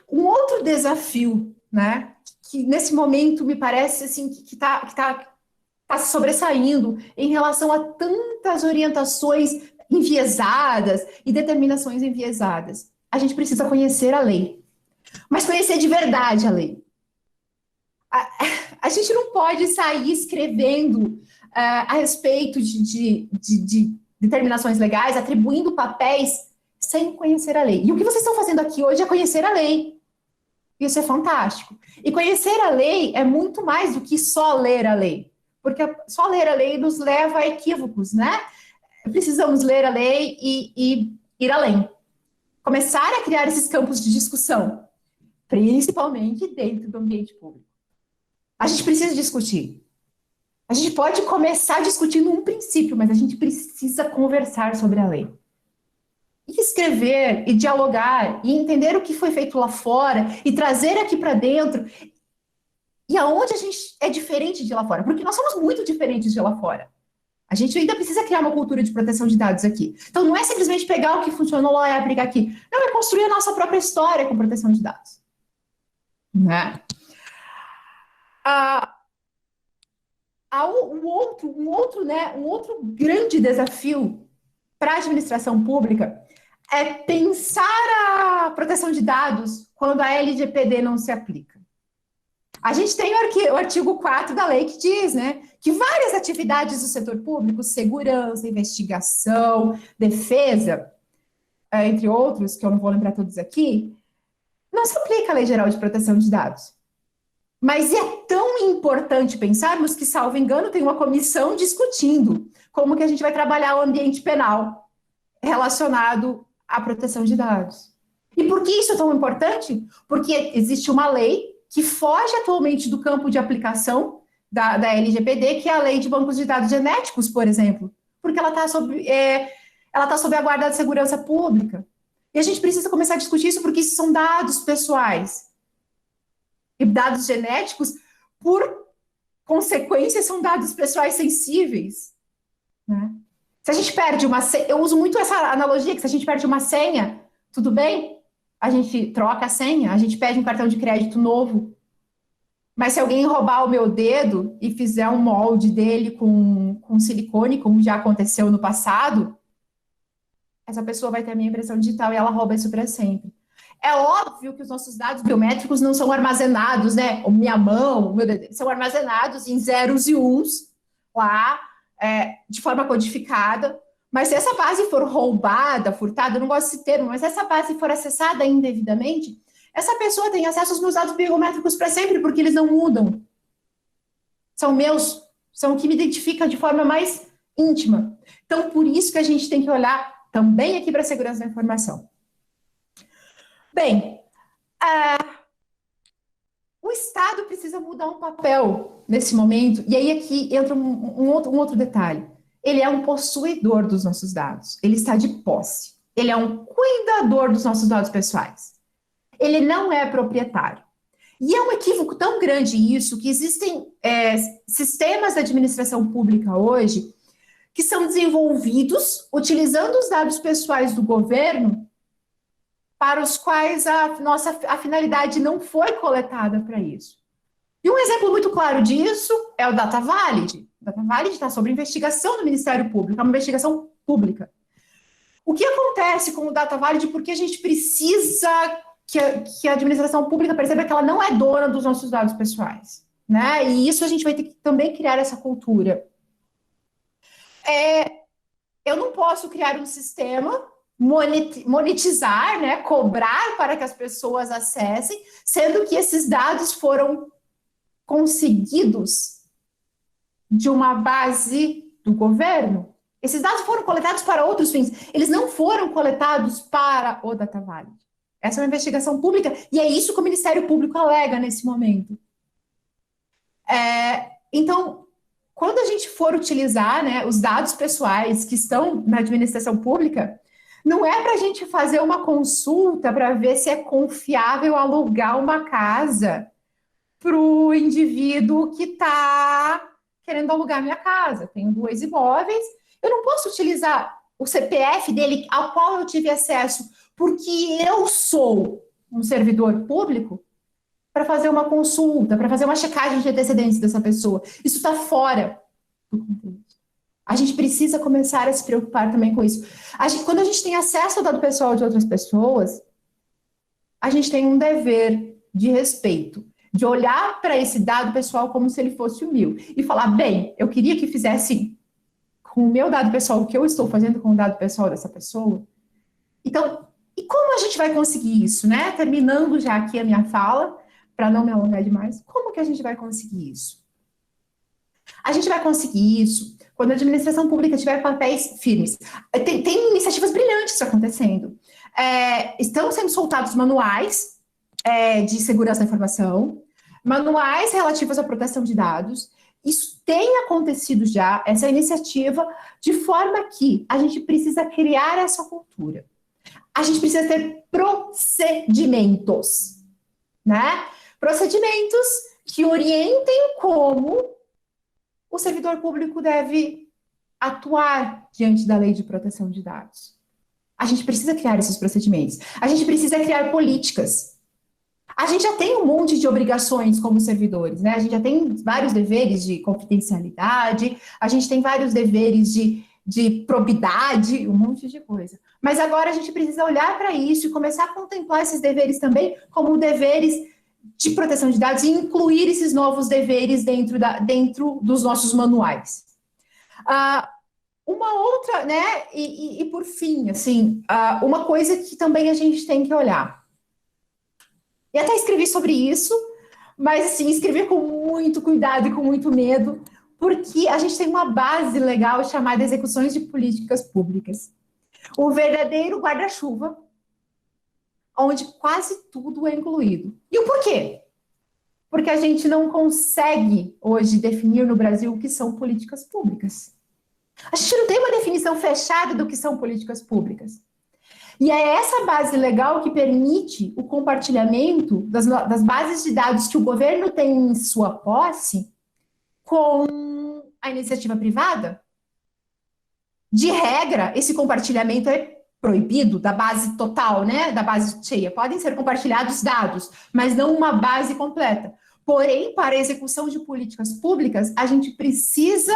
Um outro desafio, né, que nesse momento me parece assim que tá se sobressaindo em relação a tantas orientações enviesadas e determinações enviesadas. A gente precisa conhecer a lei, mas conhecer de verdade a lei. A gente não pode sair escrevendo a respeito de determinações legais, atribuindo papéis sem conhecer a lei. E o que vocês estão fazendo aqui hoje é conhecer a lei. Isso é fantástico. E conhecer a lei é muito mais do que só ler a lei. Porque só ler a lei nos leva a equívocos, né? Precisamos ler a lei e ir além. Começar a criar esses campos de discussão, principalmente dentro do ambiente público. A gente precisa discutir. A gente pode começar discutindo um princípio, mas a gente precisa conversar sobre a lei. E escrever, e dialogar, e entender o que foi feito lá fora, e trazer aqui para dentro, e aonde a gente é diferente de lá fora, porque nós somos muito diferentes de lá fora. A gente ainda precisa criar uma cultura de proteção de dados aqui. Então, não é simplesmente pegar o que funcionou lá e aplicar aqui. Não, é construir a nossa própria história com proteção de dados. Né? Um outro grande desafio para a administração pública é pensar a proteção de dados quando a LGPD não se aplica. A gente tem o artigo 4 da lei que diz, né, que várias atividades do setor público, segurança, investigação, defesa, entre outros, que eu não vou lembrar todos aqui, não se aplica a Lei Geral de Proteção de Dados. Mas é tão importante pensarmos que, salvo engano, tem uma comissão discutindo como que a gente vai trabalhar o ambiente penal relacionado à proteção de dados. E por que isso é tão importante? Porque existe uma lei que foge atualmente do campo de aplicação da LGPD, que é a Lei de Bancos de Dados Genéticos, por exemplo, porque ela está sob a guarda da segurança pública. E a gente precisa começar a discutir isso porque isso são dados pessoais. E dados genéticos, por consequência, são dados pessoais sensíveis. Né? Se a gente perde uma senha, eu uso muito essa analogia, que se a gente perde uma senha, tudo bem, a gente troca a senha, a gente pede um cartão de crédito novo. Mas se alguém roubar o meu dedo e fizer um molde dele com silicone, como já aconteceu no passado, essa pessoa vai ter a minha impressão digital e ela rouba isso para sempre. É óbvio que os nossos dados biométricos não são armazenados, né? Minha mão, meu dedo, são armazenados em zeros e uns lá, de forma codificada. Mas se essa base for roubada, furtada, eu não gosto desse termo, mas se essa base for acessada indevidamente, essa pessoa tem acesso aos meus dados biométricos para sempre, porque eles não mudam. São meus, são o que me identifica de forma mais íntima. Então, por isso que a gente tem que olhar também aqui para a segurança da informação. Bem, o Estado precisa mudar um papel nesse momento, e aí aqui entra um outro detalhe. Ele é um possuidor dos nossos dados, ele está de posse, ele é um cuidador dos nossos dados pessoais. Ele não é proprietário. E é um equívoco tão grande isso, que existem sistemas de administração pública hoje que são desenvolvidos utilizando os dados pessoais do governo para os quais a finalidade não foi coletada para isso. E um exemplo muito claro disso é o DataValid. O DataValid está sob investigação do Ministério Público, é uma investigação pública. O que acontece com o DataValid? Porque a gente precisa que a administração pública perceba que ela não é dona dos nossos dados pessoais, né? E isso a gente vai ter que também criar essa cultura. Eu não posso criar um sistema, monetizar, né, cobrar para que as pessoas acessem, sendo que esses dados foram conseguidos de uma base do governo. Esses dados foram coletados para outros fins, eles não foram coletados para o DataValid. Essa é uma investigação pública, e é isso que o Ministério Público alega nesse momento. Então, quando a gente for utilizar, né, os dados pessoais que estão na administração pública, não é para a gente fazer uma consulta para ver se é confiável alugar uma casa para o indivíduo que está querendo alugar minha casa. Tenho 2 imóveis, eu não posso utilizar o CPF dele, ao qual eu tive acesso, porque eu sou um servidor público para fazer uma consulta, para fazer uma checagem de antecedentes dessa pessoa. Isso está fora do contexto. A gente precisa começar a se preocupar também com isso. Quando a gente tem acesso ao dado pessoal de outras pessoas, a gente tem um dever de respeito, de olhar para esse dado pessoal como se ele fosse o meu e falar, bem, eu queria que fizesse com o meu dado pessoal o que eu estou fazendo com o dado pessoal dessa pessoa. Então, e como a gente vai conseguir isso, né? Terminando já aqui a minha fala, para não me alongar demais, como que a gente vai conseguir isso? A gente vai conseguir isso quando a administração pública tiver papéis firmes. Tem iniciativas brilhantes acontecendo. Estão sendo soltados manuais de segurança da informação, manuais relativos à proteção de dados. Isso tem acontecido já, essa iniciativa, de forma que a gente precisa criar essa cultura. A gente precisa ter procedimentos, né? Procedimentos que orientem como o servidor público deve atuar diante da lei de proteção de dados. A gente precisa criar esses procedimentos. A gente precisa criar políticas. A gente já tem um monte de obrigações como servidores, né? A gente já tem vários deveres de confidencialidade, a gente tem vários deveres de probidade, um monte de coisa. Mas agora a gente precisa olhar para isso e começar a contemplar esses deveres também como deveres de proteção de dados e incluir esses novos deveres dentro dos nossos manuais. Uma outra, né, e por fim, assim, uma coisa que também a gente tem que olhar. E até escrevi sobre isso, mas, assim, escrevi com muito cuidado e com muito medo, porque a gente tem uma base legal chamada execuções de políticas públicas. O verdadeiro guarda-chuva, onde quase tudo é incluído. E o porquê? Porque a gente não consegue hoje definir no Brasil o que são políticas públicas. A gente não tem uma definição fechada do que são políticas públicas. E é essa base legal que permite o compartilhamento das bases de dados que o governo tem em sua posse com a iniciativa privada. De regra, esse compartilhamento é proibido da base total, né? Da base cheia. Podem ser compartilhados dados, mas não uma base completa. Porém, para a execução de políticas públicas, a gente precisa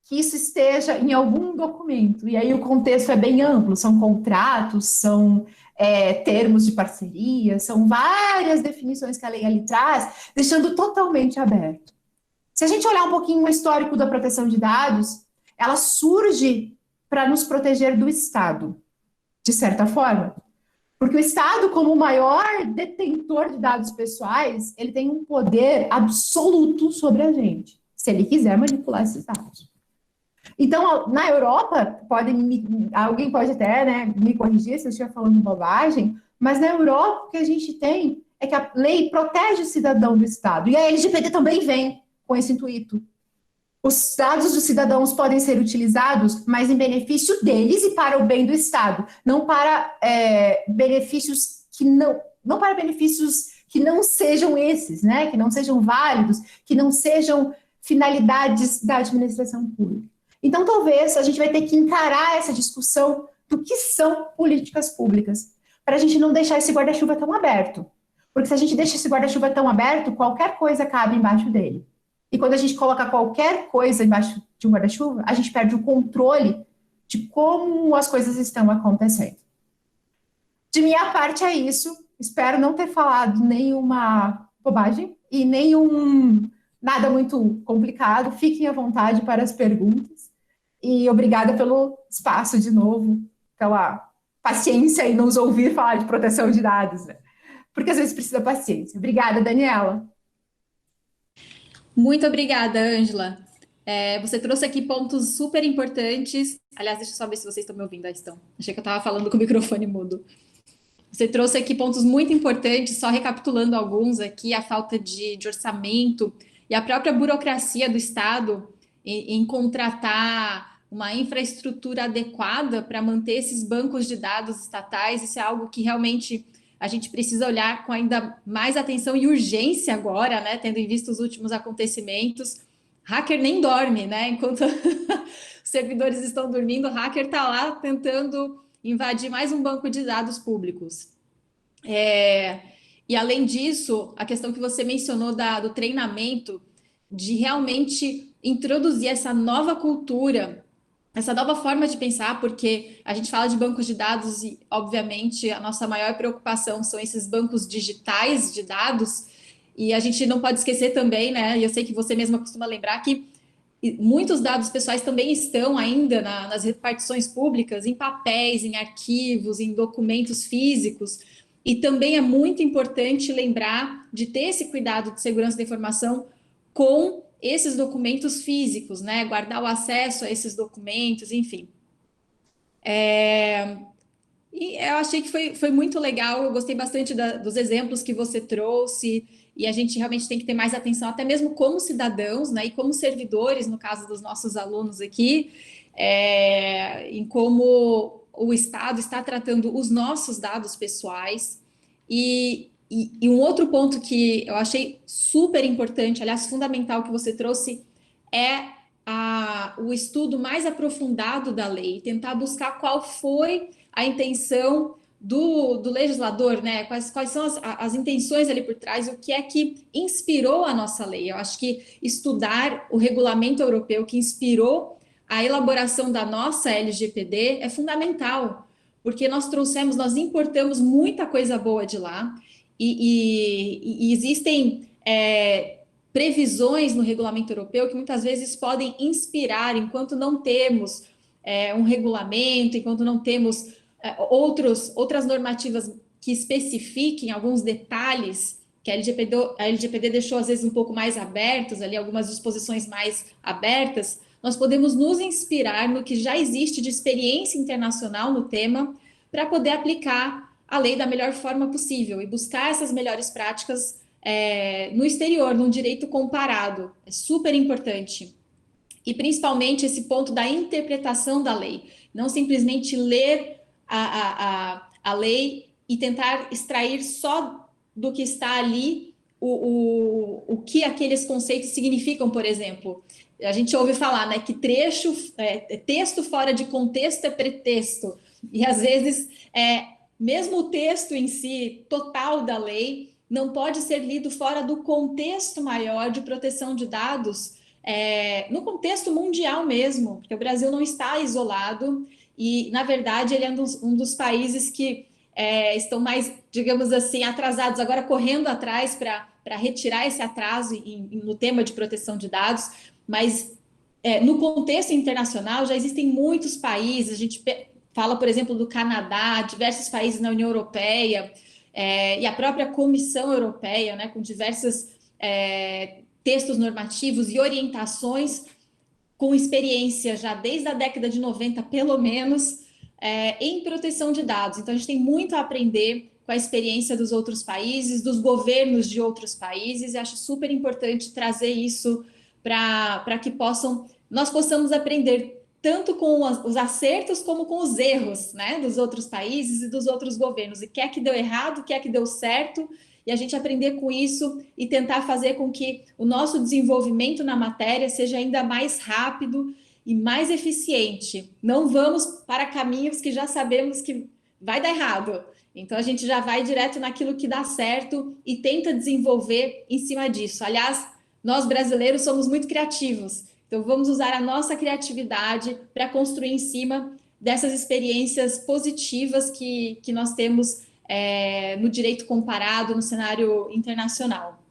que isso esteja em algum documento. E aí o contexto é bem amplo, são contratos, são termos de parceria, são várias definições que a lei ali traz, deixando totalmente aberto. Se a gente olhar um pouquinho o histórico da proteção de dados, ela surge para nos proteger do Estado, de certa forma. Porque o Estado, como o maior detentor de dados pessoais, ele tem um poder absoluto sobre a gente, se ele quiser manipular esses dados. Então, na Europa, alguém pode até, né, me corrigir se eu estiver falando bobagem, mas na Europa o que a gente tem é que a lei protege o cidadão do Estado. E a LGPD também vem com esse intuito. Os dados dos cidadãos podem ser utilizados, mas em benefício deles e para o bem do Estado, não para benefícios que não para benefícios que não sejam esses, né? Que não sejam válidos, que não sejam finalidades da administração pública. Então, talvez a gente vai ter que encarar essa discussão do que são políticas públicas, para a gente não deixar esse guarda-chuva tão aberto. Porque se a gente deixa esse guarda-chuva tão aberto, qualquer coisa cabe embaixo dele. E quando a gente coloca qualquer coisa embaixo de um guarda-chuva, a gente perde o controle de como as coisas estão acontecendo. De minha parte é isso. Espero não ter falado nenhuma bobagem e nada muito complicado. Fiquem à vontade para as perguntas. E obrigada pelo espaço de novo, pela paciência em nos ouvir falar de proteção de dados, né? Porque às vezes precisa paciência. Obrigada, Daniela. Muito obrigada, Ângela. Você trouxe aqui pontos super importantes. Aliás, deixa eu só ver se vocês estão me ouvindo. Aí estão. Achei que eu estava falando com o microfone mudo. Você trouxe aqui pontos muito importantes, só recapitulando alguns aqui, a falta de orçamento e a própria burocracia do Estado em contratar uma infraestrutura adequada para manter esses bancos de dados estatais. Isso é algo que realmente a gente precisa olhar com ainda mais atenção e urgência agora, né? Tendo em vista os últimos acontecimentos. Hacker nem dorme, né? Enquanto os servidores estão dormindo, o hacker está lá tentando invadir mais um banco de dados públicos. E além disso, a questão que você mencionou do treinamento, de realmente introduzir essa nova cultura, essa nova forma de pensar, porque a gente fala de bancos de dados e, obviamente, a nossa maior preocupação são esses bancos digitais de dados, e a gente não pode esquecer também, né? E eu sei que você mesma costuma lembrar que muitos dados pessoais também estão ainda nas repartições públicas, em papéis, em arquivos, em documentos físicos. E também é muito importante lembrar de ter esse cuidado de segurança da informação com esses documentos físicos, né? Guardar o acesso a esses documentos, enfim. E eu achei que foi muito legal, eu gostei bastante dos exemplos que você trouxe, e a gente realmente tem que ter mais atenção, até mesmo como cidadãos, né? E como servidores, no caso dos nossos alunos aqui, em como o Estado está tratando os nossos dados pessoais. E um outro ponto que eu achei super importante, aliás, fundamental que você trouxe, é o estudo mais aprofundado da lei, tentar buscar qual foi a intenção do legislador, né? Quais são as intenções ali por trás, o que é que inspirou a nossa lei. Eu acho que estudar o regulamento europeu que inspirou a elaboração da nossa LGPD é fundamental, porque nós importamos muita coisa boa de lá, e existem previsões no regulamento europeu que muitas vezes podem inspirar, enquanto não temos um regulamento, enquanto não temos outras normativas que especifiquem alguns detalhes que a LGPD deixou às vezes um pouco mais abertos, ali algumas disposições mais abertas, nós podemos nos inspirar no que já existe de experiência internacional no tema para poder aplicar a lei da melhor forma possível e buscar essas melhores práticas no exterior, num direito comparado. É super importante. E principalmente esse ponto da interpretação da lei, não simplesmente ler a lei e tentar extrair só do que está ali o que aqueles conceitos significam, por exemplo. A gente ouve falar, né, que texto fora de contexto é pretexto. E às vezes, mesmo o texto em si, total da lei, não pode ser lido fora do contexto maior de proteção de dados, no contexto mundial mesmo, porque o Brasil não está isolado e, na verdade, ele é um dos países que estão mais, digamos assim, atrasados, agora correndo atrás para retirar esse atraso no tema de proteção de dados, mas no contexto internacional já existem muitos países, a gente fala, por exemplo, do Canadá, diversos países na União Europeia, e a própria Comissão Europeia, né, com diversos textos normativos e orientações com experiência já desde a década de 90, pelo menos, em proteção de dados. Então, a gente tem muito a aprender com a experiência dos outros países, dos governos de outros países, e acho super importante trazer isso para que nós possamos aprender tanto com os acertos como com os erros, né, dos outros países e dos outros governos, e o que é que deu errado, o que é que deu certo, e a gente aprender com isso e tentar fazer com que o nosso desenvolvimento na matéria seja ainda mais rápido e mais eficiente. Não vamos para caminhos que já sabemos que vai dar errado. Então, a gente já vai direto naquilo que dá certo e tenta desenvolver em cima disso. Aliás, nós brasileiros somos muito criativos. Então, vamos usar a nossa criatividade para construir em cima dessas experiências positivas que nós temos no direito comparado, no cenário internacional.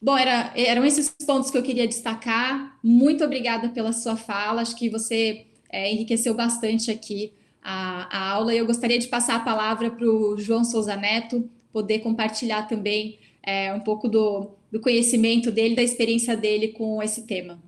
Bom, eram esses pontos que eu queria destacar. Muito obrigada pela sua fala. Acho que você enriqueceu bastante aqui a aula. E eu gostaria de passar a palavra para o João Souza Neto, poder compartilhar também um pouco do conhecimento dele, da experiência dele com esse tema.